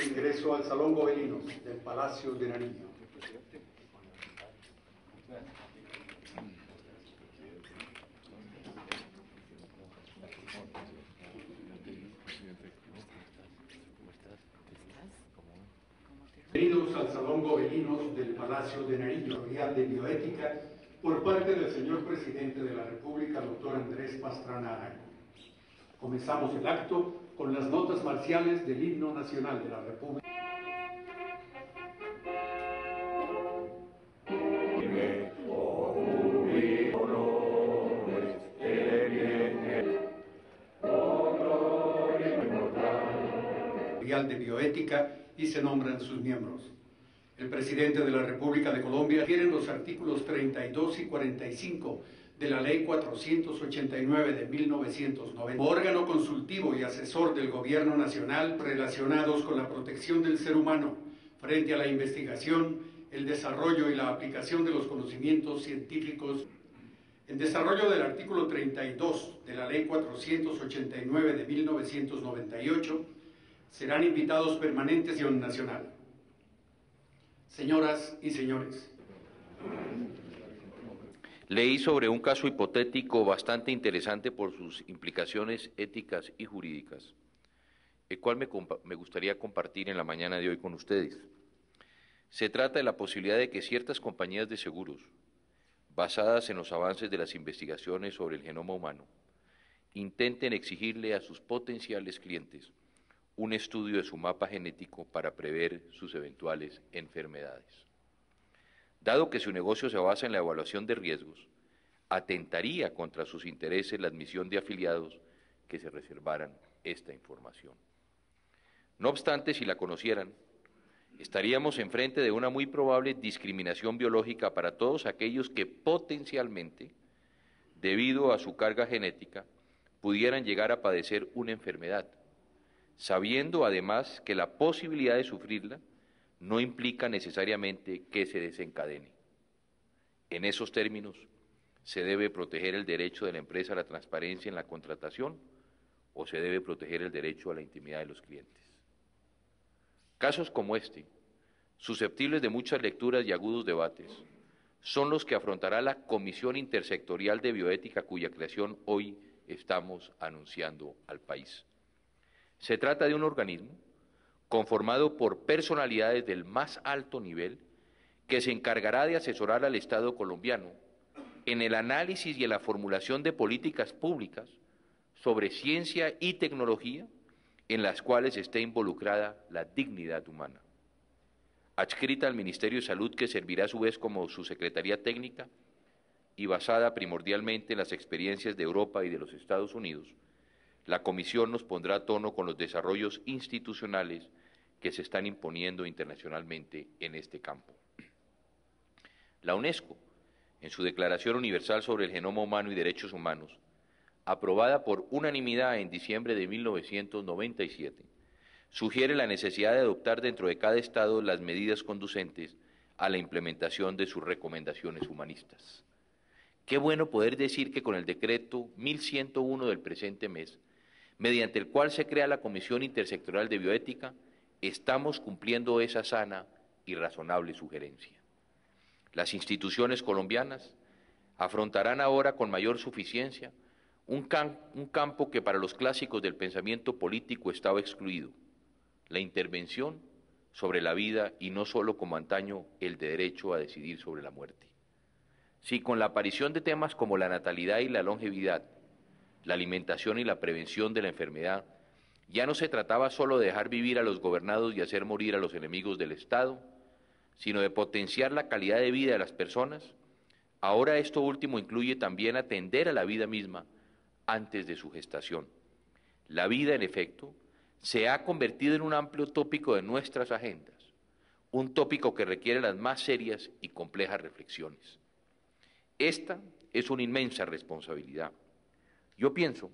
ingreso al Salón Gobelinos del Palacio de Nariño. Bienvenidos al Salón Gobelinos del Palacio de Nariño, Memorial de Bioética, por parte del señor Presidente de la República, doctor Andrés Pastrana Araña. Comenzamos el acto con las notas marciales del himno nacional de la República. De bioética y se nombran sus miembros. El presidente de la República de Colombia refiere los artículos 32 y 45 de la Ley 489 de 1990, órgano consultivo y asesor del Gobierno Nacional relacionados con la protección del ser humano frente a la investigación, el desarrollo y la aplicación de los conocimientos científicos. En desarrollo del artículo 32 de la Ley 489 de 1998, serán invitados permanentes de nacional. Señoras y señores. Leí sobre un caso hipotético bastante interesante por sus implicaciones éticas y jurídicas, el cual me gustaría compartir en la mañana de hoy con ustedes. Se trata de la posibilidad de que ciertas compañías de seguros, basadas en los avances de las investigaciones sobre el genoma humano, intenten exigirle a sus potenciales clientes un estudio de su mapa genético para prever sus eventuales enfermedades. Dado que su negocio se basa en la evaluación de riesgos, atentaría contra sus intereses la admisión de afiliados que se reservaran esta información. No obstante, si la conocieran, estaríamos enfrente de una muy probable discriminación biológica para todos aquellos que potencialmente, debido a su carga genética, pudieran llegar a padecer una enfermedad, sabiendo además que la posibilidad de sufrirla no implica necesariamente que se desencadene. En esos términos, ¿se debe proteger el derecho de la empresa a la transparencia en la contratación o se debe proteger el derecho a la intimidad de los clientes? Casos como este, susceptibles de muchas lecturas y agudos debates, son los que afrontará la Comisión Intersectorial de Bioética, cuya creación hoy estamos anunciando al país. Se trata de un organismo conformado por personalidades del más alto nivel que se encargará de asesorar al Estado colombiano en el análisis y en la formulación de políticas públicas sobre ciencia y tecnología en las cuales esté involucrada la dignidad humana. Adscrita al Ministerio de Salud, que servirá a su vez como su Secretaría Técnica y basada primordialmente en las experiencias de Europa y de los Estados Unidos, la Comisión nos pondrá a tono con los desarrollos institucionales que se están imponiendo internacionalmente en este campo. La UNESCO, en su Declaración Universal sobre el Genoma Humano y Derechos Humanos, aprobada por unanimidad en diciembre de 1997, sugiere la necesidad de adoptar dentro de cada Estado las medidas conducentes a la implementación de sus recomendaciones humanistas. Qué bueno poder decir que con el decreto 1101 del presente mes, mediante el cual se crea la Comisión Intersectorial de Bioética, estamos cumpliendo esa sana y razonable sugerencia. Las instituciones colombianas afrontarán ahora con mayor suficiencia un campo que para los clásicos del pensamiento político estaba excluido, la intervención sobre la vida y no solo como antaño el derecho a decidir sobre la muerte. Si con la aparición de temas como la natalidad y la longevidad, la alimentación y la prevención de la enfermedad, ya no se trataba solo de dejar vivir a los gobernados y hacer morir a los enemigos del Estado, sino de potenciar la calidad de vida de las personas, ahora esto último incluye también atender a la vida misma antes de su gestación. La vida, en efecto, se ha convertido en un amplio tópico de nuestras agendas, un tópico que requiere las más serias y complejas reflexiones. Esta es una inmensa responsabilidad. Yo pienso,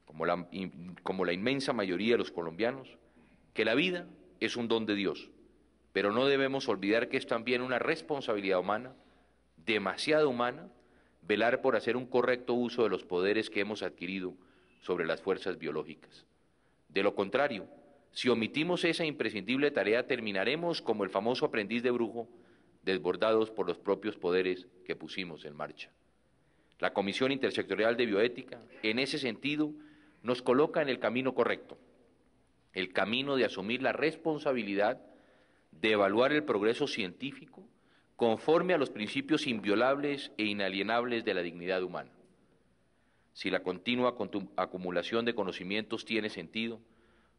como la inmensa mayoría de los colombianos, que la vida es un don de Dios, pero no debemos olvidar que es también una responsabilidad humana, demasiado humana, velar por hacer un correcto uso de los poderes que hemos adquirido sobre las fuerzas biológicas. De lo contrario, Si omitimos esa imprescindible tarea, terminaremos como el famoso aprendiz de brujo, desbordados por los propios poderes que pusimos en marcha. La Comisión Intersectorial de Bioética, en ese sentido, nos coloca en el camino correcto, el camino de asumir la responsabilidad de evaluar el progreso científico conforme a los principios inviolables e inalienables de la dignidad humana. Si la continua acumulación de conocimientos tiene sentido,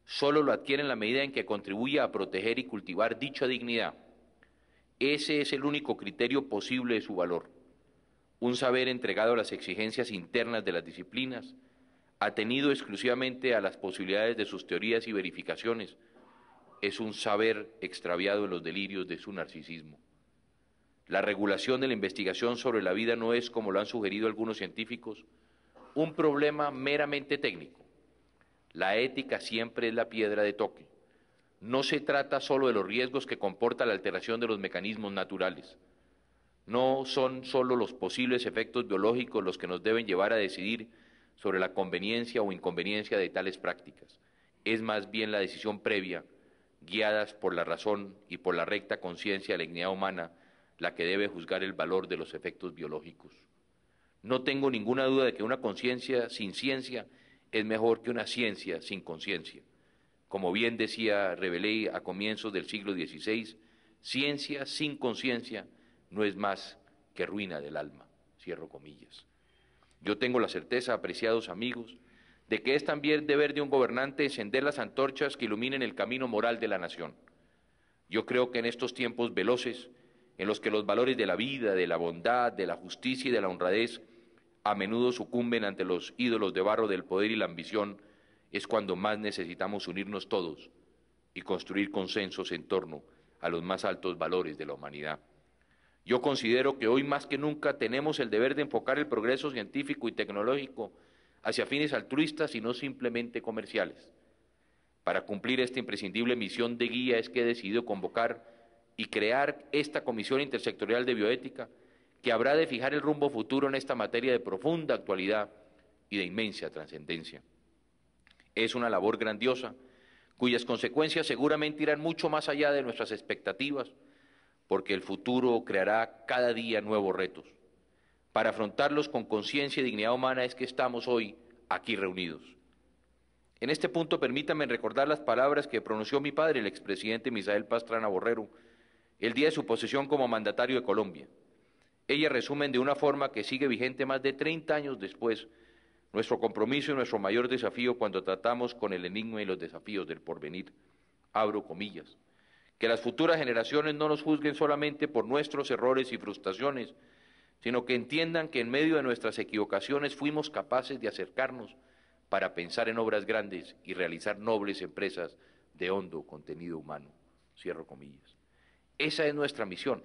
solo lo adquiere en la medida en que contribuya a proteger y cultivar dicha dignidad. Ese es el único criterio posible de su valor. Un saber entregado a las exigencias internas de las disciplinas, atenido exclusivamente a las posibilidades de sus teorías y verificaciones, es un saber extraviado en los delirios de su narcisismo. La regulación de la investigación sobre la vida no es, como lo han sugerido algunos científicos, un problema meramente técnico. La ética siempre es la piedra de toque. No se trata solo de los riesgos que comporta la alteración de los mecanismos naturales. No son solo los posibles efectos biológicos los que nos deben llevar a decidir sobre la conveniencia o inconveniencia de tales prácticas. Es más bien la decisión previa, guiadas por la razón y por la recta conciencia de la dignidad humana, la que debe juzgar el valor de los efectos biológicos. No tengo ninguna duda de que una conciencia sin ciencia es mejor que una ciencia sin conciencia. Como bien decía Rabelais a comienzos del siglo XVI, ciencia sin conciencia no es más que ruina del alma, cierro comillas. Yo tengo la certeza, apreciados amigos, de que es también deber de un gobernante encender las antorchas que iluminen el camino moral de la nación. Yo creo que en estos tiempos veloces, en los que los valores de la vida, de la bondad, de la justicia y de la honradez a menudo sucumben ante los ídolos de barro del poder y la ambición, es cuando más necesitamos unirnos todos y construir consensos en torno a los más altos valores de la humanidad. Yo considero que hoy más que nunca tenemos el deber de enfocar el progreso científico y tecnológico hacia fines altruistas y no simplemente comerciales. Para cumplir esta imprescindible misión de guía es que he decidido convocar y crear esta Comisión Intersectorial de Bioética, que habrá de fijar el rumbo futuro en esta materia de profunda actualidad y de inmensa trascendencia. Es una labor grandiosa, cuyas consecuencias seguramente irán mucho más allá de nuestras expectativas, porque el futuro creará cada día nuevos retos. Para afrontarlos con conciencia y dignidad humana es que estamos hoy aquí reunidos. En este punto permítanme recordar las palabras que pronunció mi padre, el expresidente Misael Pastrana Borrero, el día de su posesión como mandatario de Colombia. Ellas resumen de una forma que sigue vigente más de 30 años después nuestro compromiso y nuestro mayor desafío cuando tratamos con el enigma y los desafíos del porvenir. Abro comillas. Que las futuras generaciones no nos juzguen solamente por nuestros errores y frustraciones, sino que entiendan que en medio de nuestras equivocaciones fuimos capaces de acercarnos para pensar en obras grandes y realizar nobles empresas de hondo contenido humano. Cierro comillas. Esa es nuestra misión,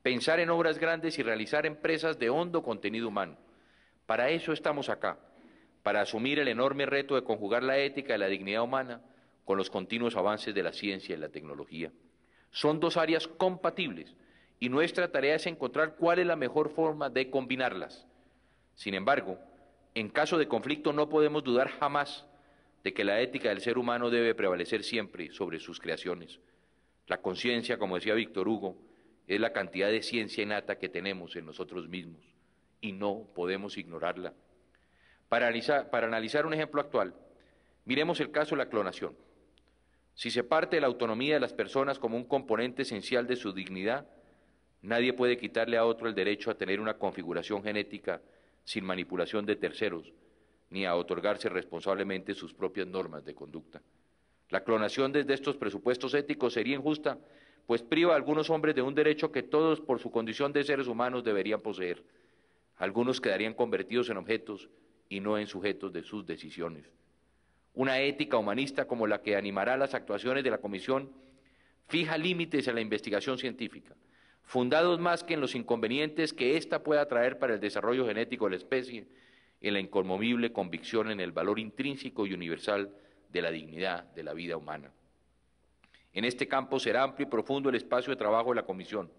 pensar en obras grandes y realizar empresas de hondo contenido humano. Para eso estamos acá, para asumir el enorme reto de conjugar la ética y la dignidad humana con los continuos avances de la ciencia y la tecnología. Son dos áreas compatibles y nuestra tarea es encontrar cuál es la mejor forma de combinarlas. Sin embargo, en caso de conflicto no podemos dudar jamás de que la ética del ser humano debe prevalecer siempre sobre sus creaciones. La conciencia, como decía Víctor Hugo, es la cantidad de ciencia innata que tenemos en nosotros mismos y no podemos ignorarla. Para analizar un ejemplo actual, miremos el caso de la clonación. Si se parte de la autonomía de las personas como un componente esencial de su dignidad, nadie puede quitarle a otro el derecho a tener una configuración genética sin manipulación de terceros, ni a otorgarse responsablemente sus propias normas de conducta. La clonación desde estos presupuestos éticos sería injusta, pues priva a algunos hombres de un derecho que todos por su condición de seres humanos deberían poseer. Algunos quedarían convertidos en objetos y no en sujetos de sus decisiones. Una ética humanista como la que animará las actuaciones de la Comisión fija límites a la investigación científica, fundados más que en los inconvenientes que ésta pueda traer para el desarrollo genético de la especie, en la inconmovible convicción en el valor intrínseco y universal de la dignidad de la vida humana. En este campo será amplio y profundo el espacio de trabajo de la Comisión,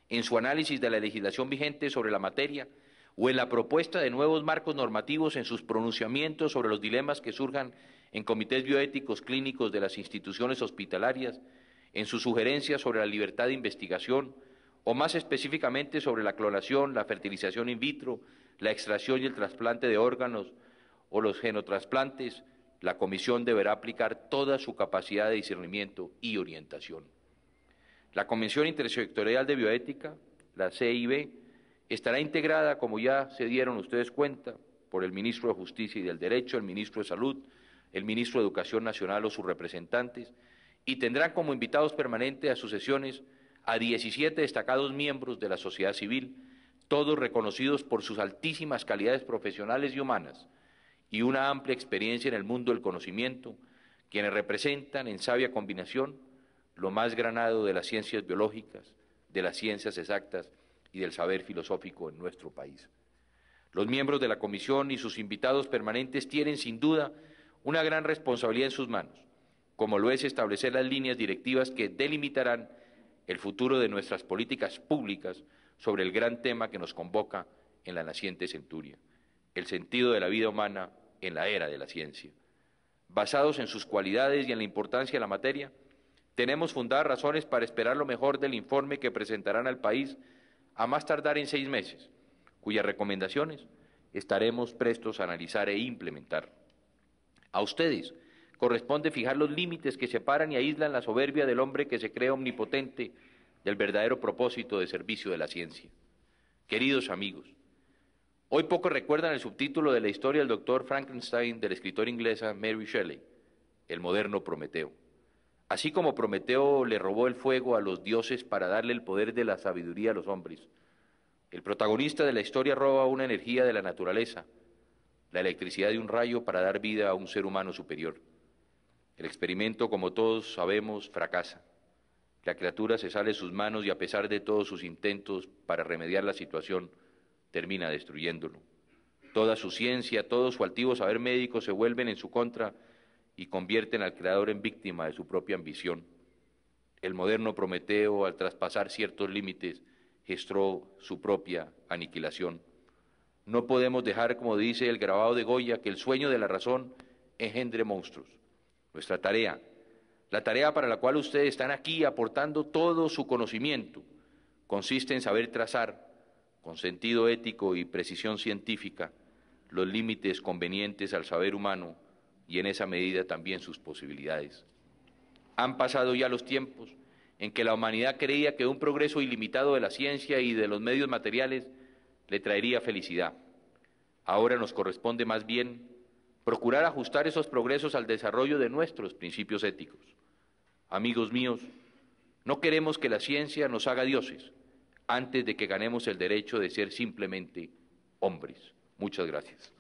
en su análisis de la legislación vigente sobre la materia o en la propuesta de nuevos marcos normativos en sus pronunciamientos sobre los dilemas que surjan en comités bioéticos clínicos de las instituciones hospitalarias, en sus sugerencias sobre la libertad de investigación, o más específicamente sobre la clonación, la fertilización in vitro, la extracción y el trasplante de órganos o los genotrasplantes, la Comisión deberá aplicar toda su capacidad de discernimiento y orientación. La Comisión Intersectorial de Bioética, la CIB, estará integrada, como ya se dieron ustedes cuenta, por el Ministro de Justicia y del Derecho, el Ministro de Salud, el Ministro de Educación Nacional o sus representantes, y tendrán como invitados permanentes a sus sesiones a 17 destacados miembros de la sociedad civil, todos reconocidos por sus altísimas calidades profesionales y humanas, y una amplia experiencia en el mundo del conocimiento, quienes representan en sabia combinación lo más granado de las ciencias biológicas, de las ciencias exactas y del saber filosófico en nuestro país. Los miembros de la comisión y sus invitados permanentes tienen sin duda una gran responsabilidad en sus manos, como lo es establecer las líneas directivas que delimitarán el futuro de nuestras políticas públicas sobre el gran tema que nos convoca en la naciente centuria, el sentido de la vida humana en la era de la ciencia. Basados en sus cualidades y en la importancia de la materia, tenemos fundadas razones para esperar lo mejor del informe que presentarán al país a más tardar en 6 meses, cuyas recomendaciones estaremos prestos a analizar e implementar. A ustedes corresponde fijar los límites que separan y aíslan la soberbia del hombre que se cree omnipotente del verdadero propósito de servicio de la ciencia. Queridos amigos, hoy pocos recuerdan el subtítulo de la historia del doctor Frankenstein de la escritora inglesa Mary Shelley, El moderno Prometeo. Así como Prometeo le robó el fuego a los dioses para darle el poder de la sabiduría a los hombres, el protagonista de la historia roba una energía de la naturaleza, la electricidad de un rayo para dar vida a un ser humano superior. El experimento, como todos sabemos, fracasa. La criatura se sale de sus manos y a pesar de todos sus intentos para remediar la situación, termina destruyéndolo. Toda su ciencia, todo su altivo saber médico se vuelven en su contra y convierten al creador en víctima de su propia ambición. El moderno Prometeo, al traspasar ciertos límites, gestó su propia aniquilación. No podemos dejar, como dice el grabado de Goya, que el sueño de la razón engendre monstruos. Nuestra tarea, la tarea para la cual ustedes están aquí aportando todo su conocimiento, consiste en saber trazar, con sentido ético y precisión científica, los límites convenientes al saber humano y en esa medida también sus posibilidades. Han pasado ya los tiempos en que la humanidad creía que un progreso ilimitado de la ciencia y de los medios materiales le traería felicidad. Ahora nos corresponde más bien procurar ajustar esos progresos al desarrollo de nuestros principios éticos. Amigos míos, no queremos que la ciencia nos haga dioses antes de que ganemos el derecho de ser simplemente hombres. Muchas gracias.